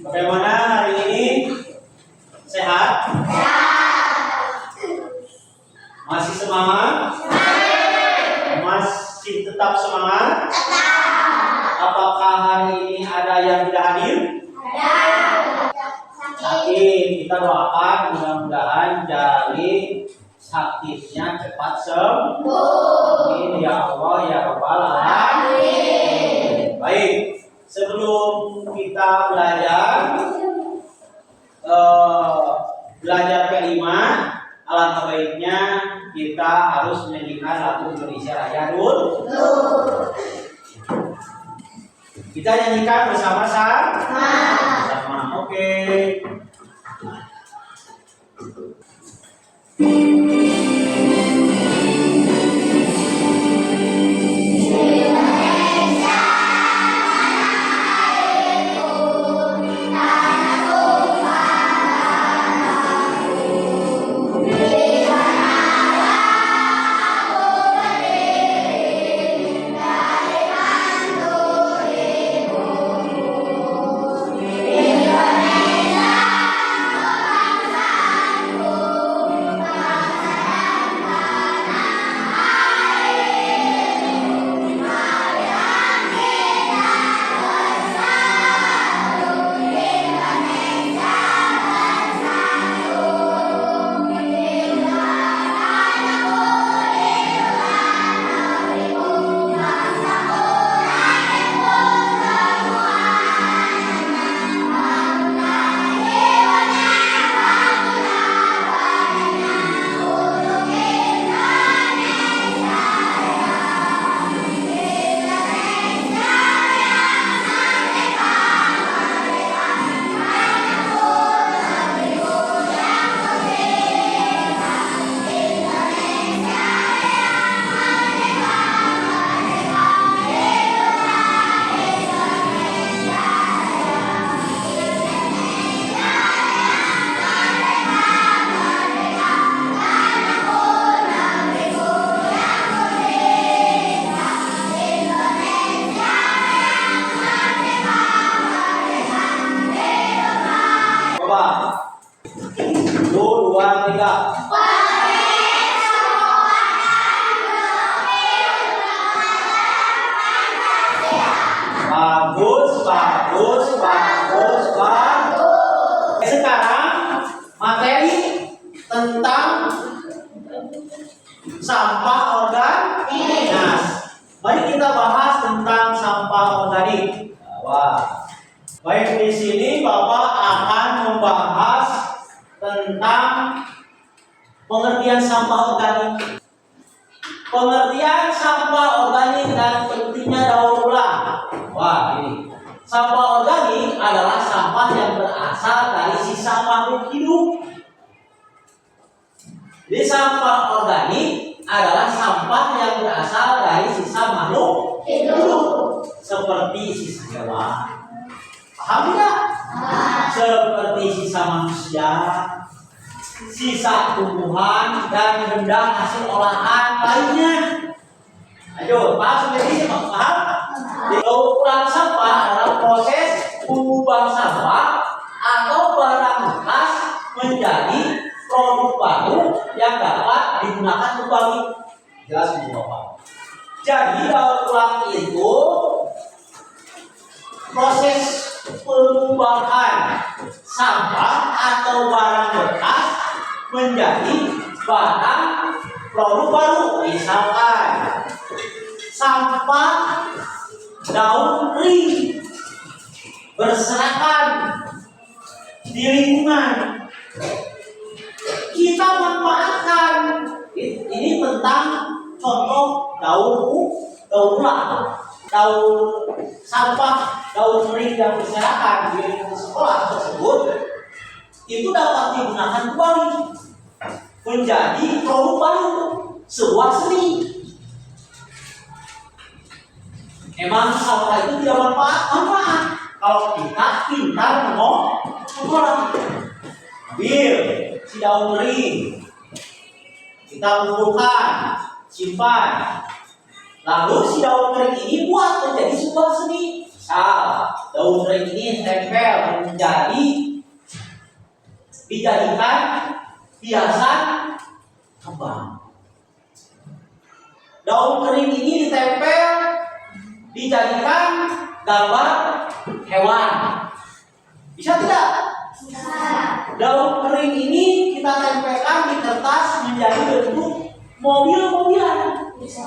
Bagaimana hari ini? Sehat? Masih semangat? Masih tetap semangat? Apakah hari ini ada yang tidak hadir? Sakit, kita doakan mudah-mudahan dari sakitnya cepat sembuh. Amin ya Allah ya Rabbal Alamin. Baik, sebelum kita belajar kelima, alangkah baiknya kita harus menyanyikan lagu Indonesia Raya dulu. Kita nyanyikan bersama-sama. Oke. Bagus. Sekarang materi tentang sampah organik. Nah, mari kita bahas tentang sampah organik. Wah. Baik, di sini Bapak akan membahas tentang pengertian sampah organik. Pengertian sampah organik dan pentingnya daur ulang. Wah, ini. Sampah organik adalah sampah yang berasal dari sisa makhluk hidup. Jadi sampah organik adalah sampah yang berasal dari sisa makhluk hidup. Seperti sisa hewan. Paham tidak? Seperti sisa manusia, sisa tumbuhan dan benda hasil olahan lainnya. Ayo, paham ini? Paham? Daur ulang sampah adalah proses mengubah sampah atau barang bekas menjadi produk baru yang dapat digunakan kembali. Jelas Bu Bapak. Jadi daur ulang itu proses pengubahan sampah atau barang bekas menjadi barang produk baru. Misalkan sampah daun kering berserakan di lingkungan, kita manfaatkan. Ini tentang contoh daun ulang, daun sampah, daun kering yang berserakan di lingkungan sekolah tersebut itu dapat digunakan kembali menjadi produk baru, sebuah seni. Emang sampah itu tidak manfaat kalau kita pintar mengolah. Ambil si daun kering, kita kumpulkan, simpan, Lalu si daun kering ini buat menjadi sebuah seni. Misal, daun kering ini tempel menjadi dijadikan hiasan kembang. Daun kering ini ditempel dijadikan gambar hewan. Bisa tidak? Bisa. Daun kering ini kita tempelkan di kertas menjadi bentuk mobil-mobilan. Bisa.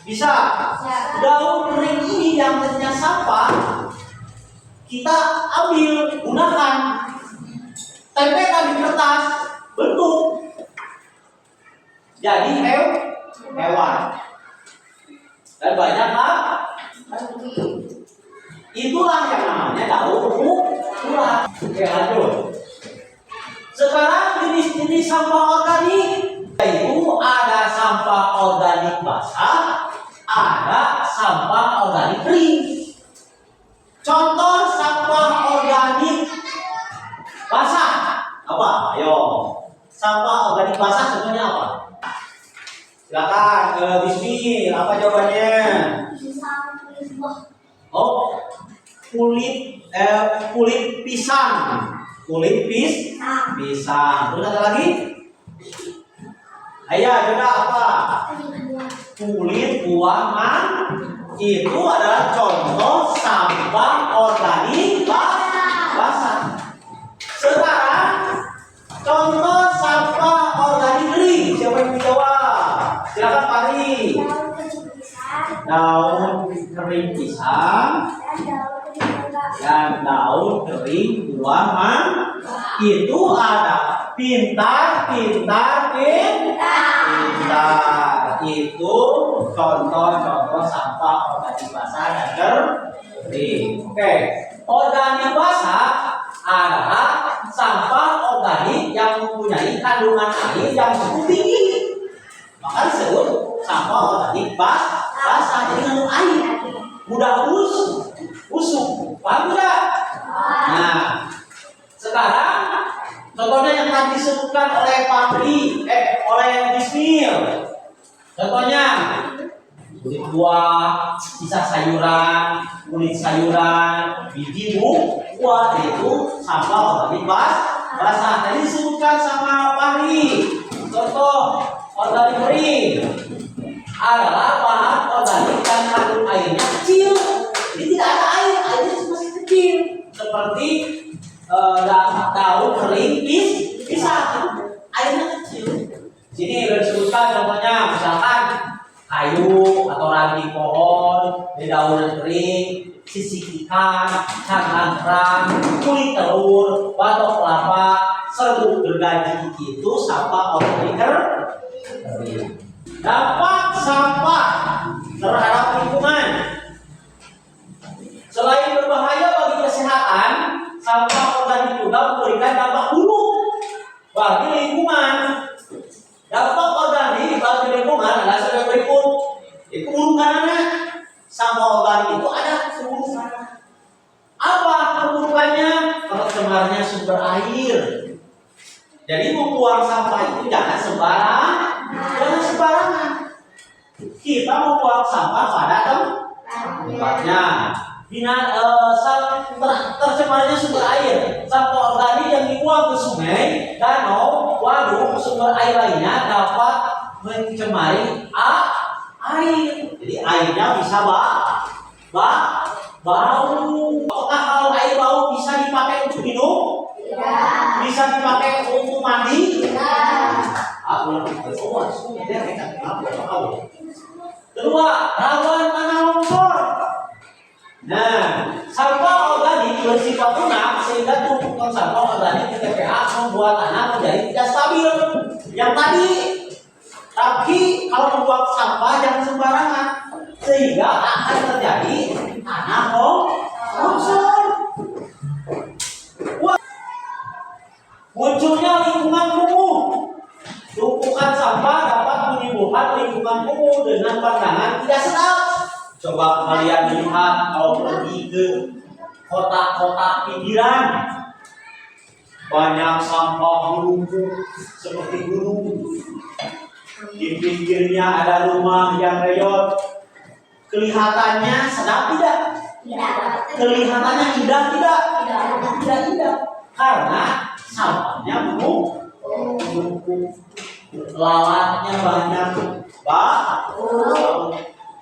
Bisa. Daun kering ini yang tadinya sampah kita ambil, gunakan, tempelkan di kertas, bentuk jadi hewan. Dan banyak itulah yang namanya daur ulang. Oke, lanjut. Sekarang jenis-jenis sampah organik, yaitu ada sampah organik basah, ada sampah organik kering. Contoh sampah organik basah apa? Ayo. Sampah organik basah contohnya apa? Silakan, Bismi, apa jawabannya? Oh, kulit pisang. Pisang. Terus ada lagi? Ayo, juga apa? Kulit buah itu adalah contoh sampah organik basah. Sekarang contoh sampah organik kering. Siapa yang menjawab? Silakan Pari. Daun kering pisang dan daun kering buah itu ada pintar. Itu contoh sampah organik basah dan kering. Oke, organik basah adalah sampah organik yang mempunyai kandungan air yang cukup tinggi. Maka disebut sampah organik basah, jadi mengandung air, mudah busuk. Paham tidak? Nah, sekarang contohnya yang tadi disebutkan oleh oleh Bismil. Contohnya kulit buah, sisa sayuran, kulit sayuran, biji buah itu sampah organik basah. Tadi disebutkan sama Fahri. Contoh organik kering adalah bahan organik dan kandung airnya kecil. Jadi tidak ada airnya masih kecil. Seperti daun kering pisang, airnya kecil. Sini sudah disebutkan contohnya, misalkan kayu atau ranting pohon, dedaunan kering, sisik ikan, cangkang kerang, kulit telur, batok kelapa, serbuk gergaji itu sampah organik kering. Dampak sampah terhadap lingkungan. Selain berbahaya bagi kesehatan, sampah organik juga memberikan dampak buruk bagi lingkungan. Dampak organik bagi lingkungan adalah sebagai berikut. Itu keburukannya. Sampah organik itu ada keburukannya. Apa keburukannya? Tercemarnya sumber air. Jadi membuang sampah itu jangan sembarangan. Kita membuang sampah pada tempatnya. Tercemarnya sumber air. Sampah organik yang dibuang ke sungai, danau, waduk, sumber air lainnya dapat mencemari air. Jadi airnya bisa bau. Apakah kalau air bau bisa dipakai untuk minum? Tidak. Bisa dipakai untuk mandi? Tidak. Kedua, rawan tanah longsor. Nah, sampah organik bersifat lunak sehingga tumpukan sampah organik di TPA membuat tanah menjadi tidak stabil. Yang tadi, tapi kalau membuang sampah jangan sembarangan sehingga akan terjadi tanah longsor. Munculnya lingkungan kumuh. Tumpukan sampah dapat menimbulkan lingkungan kumuh dengan pandangan tidak sedap. Coba kalian lihat kalau pergi ke kota-kota pinggiran, banyak sampah menumpuk seperti gunung. Di pinggirnya ada rumah yang reyot, Kelihatannya sedap tidak? Tidak. Kelihatannya indah tidak? Tidak. Tidak indah. Karena sampahnya menumpuk, lalatnya banyak.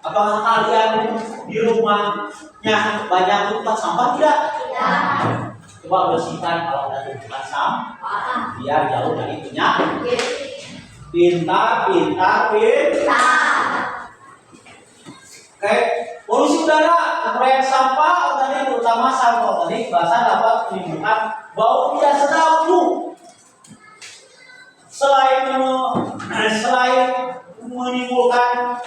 Apakah kalian di rumahnya banyak tempat sampah tidak? Tidak. Coba bersihkan kalau ada tumpukan sampah biar jauh dari penyakit. Pintar. Oke, polusi udara, proyek sampah organik terutama sampah organik bahasa dapat menimbulkan bau tidak sedap tuh. Selain menimbulkan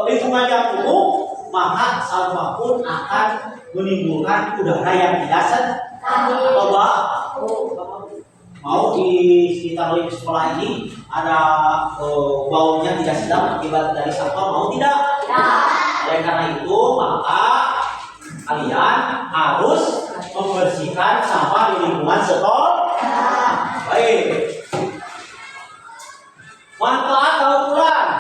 lingkungan yang buruk, maka sampah pun akan menimbulkan udara yang tidak sedap. Mau di sekitar sekolah ini ada baunya tidak sedap akibat dari sampah, mau tidak? Oleh karena itu maka kalian harus membersihkan sampah di lingkungan sekolah. Baik. Manfaat daur ulang.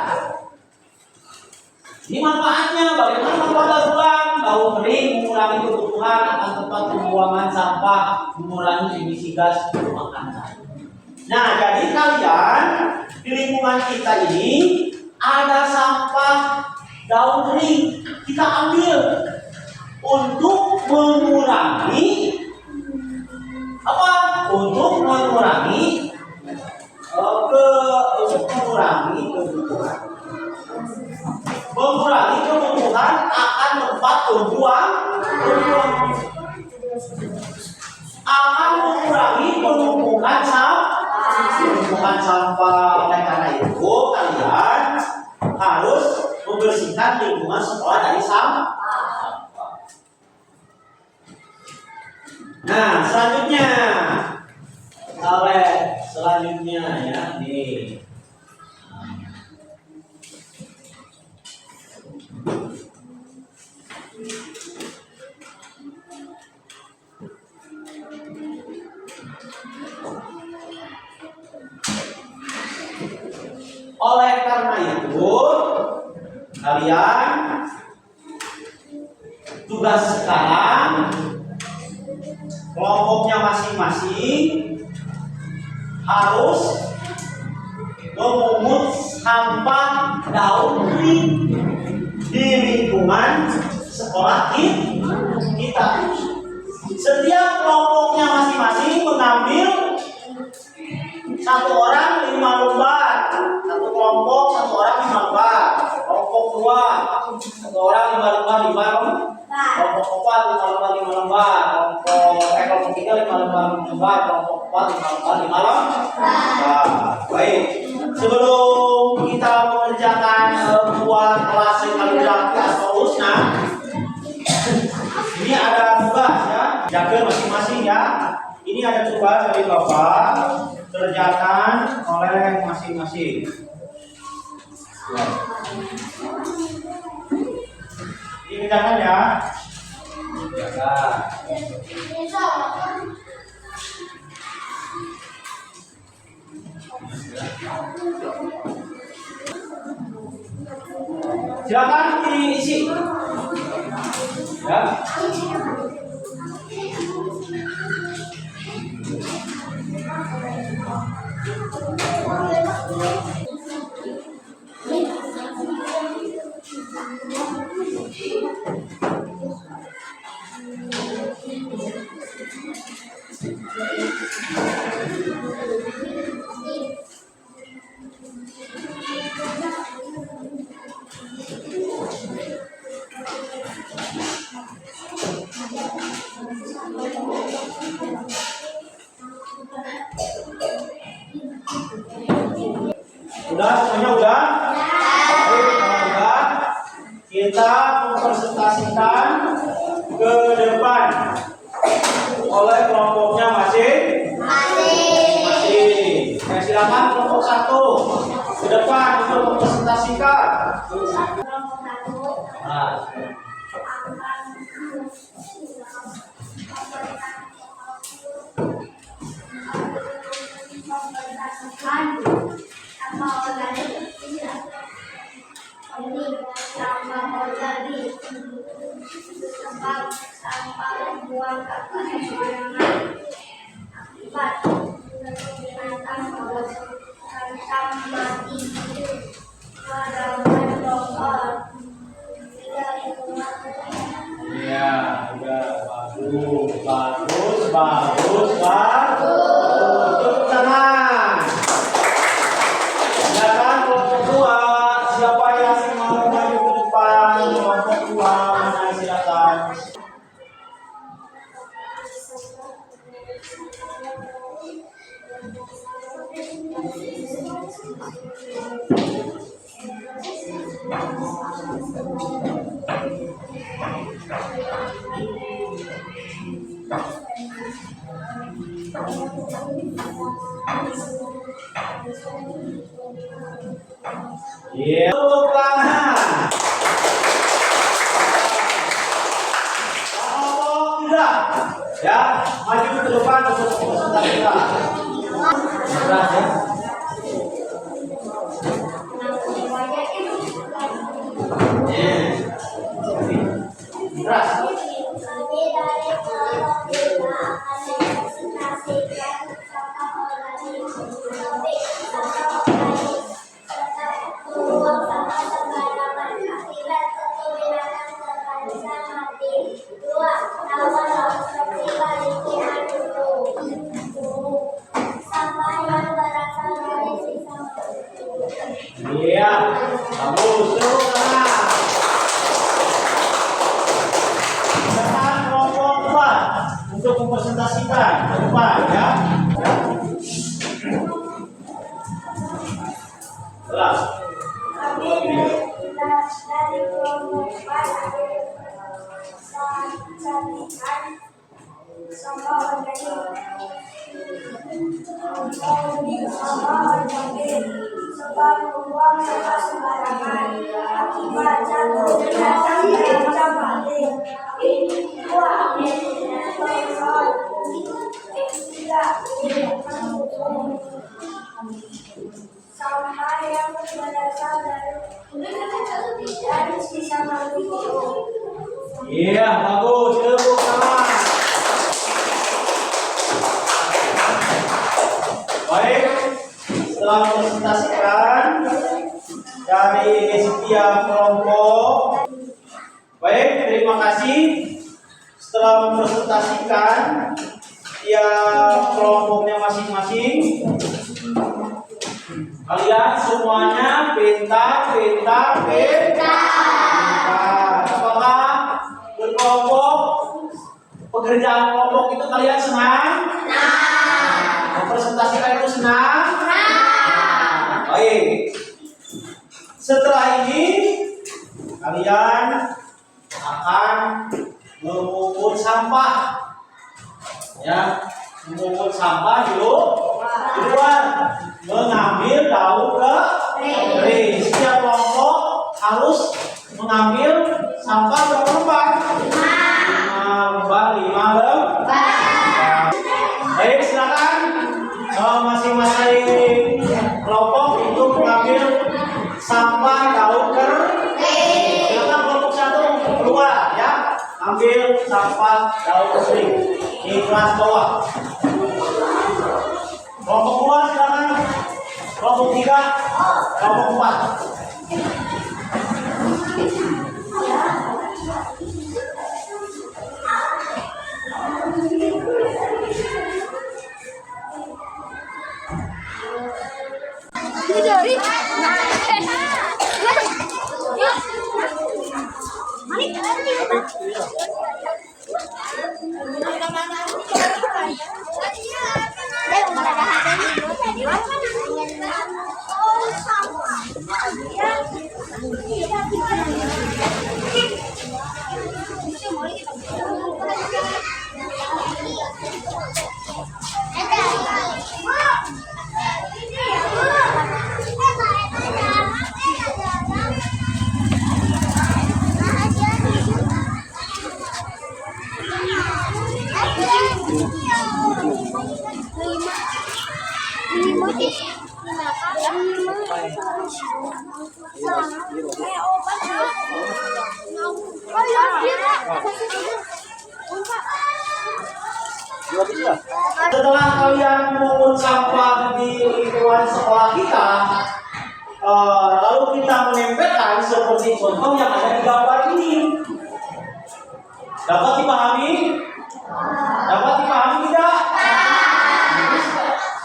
Ini manfaatnya, bagaimana manfaat daur ulang? Daur kering mengurangi kebutuhan akan tempat pembuangan sampah, mengurangi emisi gas rumah kaca. Nah, jadi kalian di lingkungan kita ini ada sampah daur kering, kita ambil untuk mengurangi apa? Untuk mengurangi kebutuhan akan tempat pembuangan, akan mengurangi penumpukan sampah. Oleh karena itu kalian harus membersihkan lingkungan sekolah dari sampah. Nah, selanjutnya ya nih. Oleh karena itu kalian tugas sekarang kelompoknya masing-masing harus memungut sampah daur kering di lingkungan sekolah kita. Setiap kelompoknya masing-masing mengambil satu orang 5 lembar. Satu kelompok 1 orang 5 lembar. Kelompok 2 1 orang 5 lembar. Kelompok 4 5 lembar 5 lembar. Kelompok 3 5 lembar 5 lembar. Kelompok 4 5 lembar 5 lembar. Baik. Sebelum kita mengerjakan buat kelas kaligrafi atau usna, ini ada tugas ya, jaga masing-masing ya. Ini ada tugas dari Bapak, kerjakan oleh masing-masing. Ini kerjakan ya. Kerjakan. Silakan diisi. Ya. Udah semuanya udah? Baik, kalau udah kita mempresentasikan ke depan oleh kelompoknya masing-masing. Silakan kelompok 1 ke depan untuk mempresentasikan. Nah. Apa sampah membuang sampah sembarangan. Akibat binatang kantang mati, halaman kotor, tidak lingkungan. Ya, udah bagus. Tepuk tangan. Silakan kelompok dua. Siapa yang mau maju ke depan? Kelompok dua, mana silakan. Iya, tepuk tangan. Kelompok tiga, ya, maju ke depan untuk presentasikan. Berat ya. Berat. Iya, bagus. Tepuk tangan. Silakan kelompok depan untuk mempresentasikan ke depan ya. Jelas. Kami dari kelompok cantikan sama organik sebab membuang sampah sembarangan akibat jatuh binatang terancam mati. Dua, tidak sampah yang berasal dari sisa manusia. Iya, bagus. Tepuk tangan. Baik, setelah mempresentasikan dari setiap kelompok. Baik, terima kasih. Setelah mempresentasikan tiap kelompoknya masing-masing, kalian semuanya pintar. Apakah berkelompok, pekerjaan kelompok itu kalian senang? Mempresentasikan itu senang? Baik. Setelah ini kalian akan memungut sampah. Ya, memungut sampah di luar, mengambil daun kering. Setiap kelompok harus mengambil sampah berapa lembar? 5 lembar. Baik, silakan masing-masing kelompok itu mengambil sampah daun kering. Silakan kelompok satu keluar ya, ambil sampah daun kering di kelas bawah. Kelompok 2 silakan. Kelompok 3, kelompok 4. Kayak obat ya. Setelah kalian memungut sampah di lingkungan sekolah kita, lalu kita menempelkan seperti contoh yang ada di gambar ini. Dapat dipahami? Dapat dipahami tidak?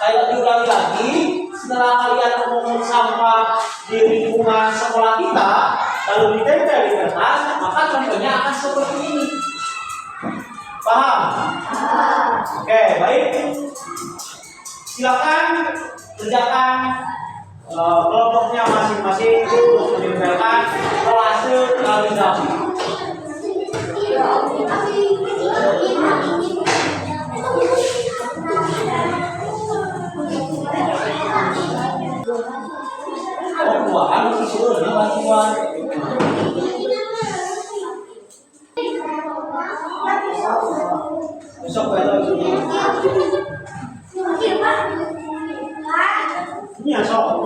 Saya diulangi lagi. Setelah kalian memungut sampah di lingkungan sekolah kita, lalu ditempel di kertas, maka contohnya akan seperti ini. Paham? Oke, baik. Silakan kerjakan kelompoknya masing-masing untuk menempelkan kolase kaligrafi. Buahan disuruh bantuan. Besok itu. Ini asal.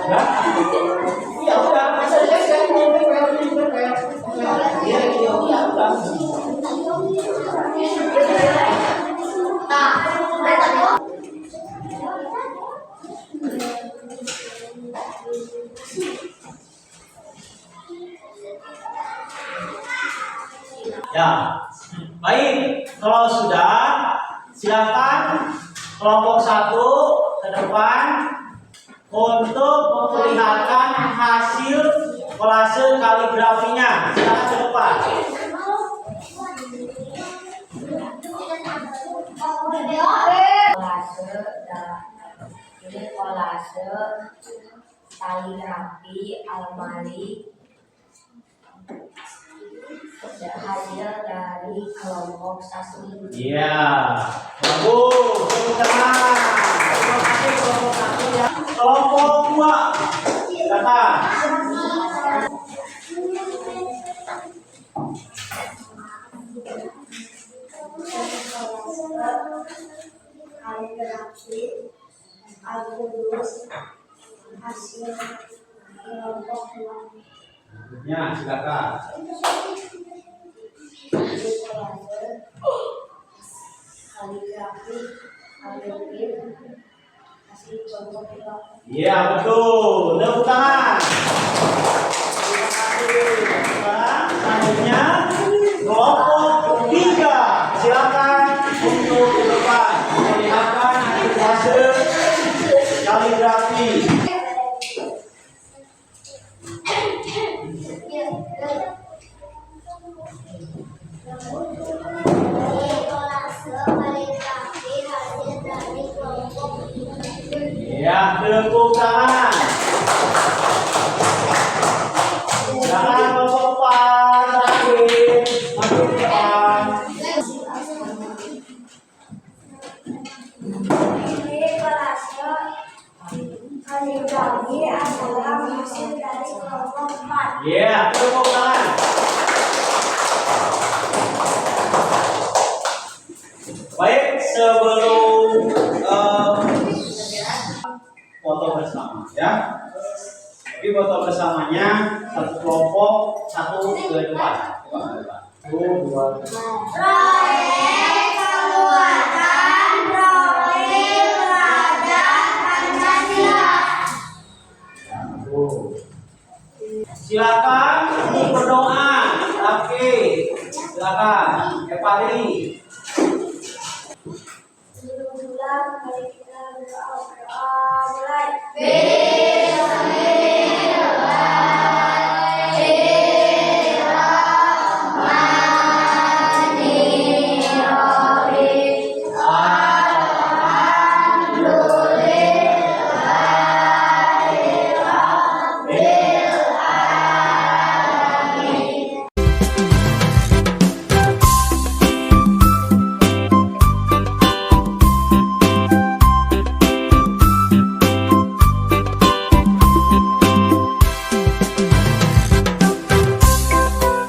Ya. Ya udah, masa saya ya, baik. Kalau sudah, silakan kelompok 1 ke depan untuk memperlihatkan hasil kolase kaligrafinya. Silakan ke depan. Ini kolase kaligrafi almari hasil dari kelompok 1. Iya, bagus. Tepuk tangan. Terima kasih kelompok 1 ya. Kelompok 2, silakan. Kaligrafi Al-Qudus hasil kelompok 2. Ya, silakan. Kaligrafi Al-Qudus hasil kelompok 2. Iya, betul. Tepuk tangan. Terima kasih. Selanjutnya kelompok 3, silakan untuk ke depan melihatkan hasil kaligrafi. Ya, tepuk tangan. Jangan kelompok 4 terakhir. Maju ke depan. Ini kolase kaligrafi adalah hasil dari kelompok 4. Ya, tepuk tangan. Baik, sebelum foto bersama ya. Tapi foto bersamanya satu kelompok, satu ke depan. Satu, dua, tiga. Proyek Kekuatan Pelajar Pancasila. Silakan ini berdoa. Oke, silakan. Epari.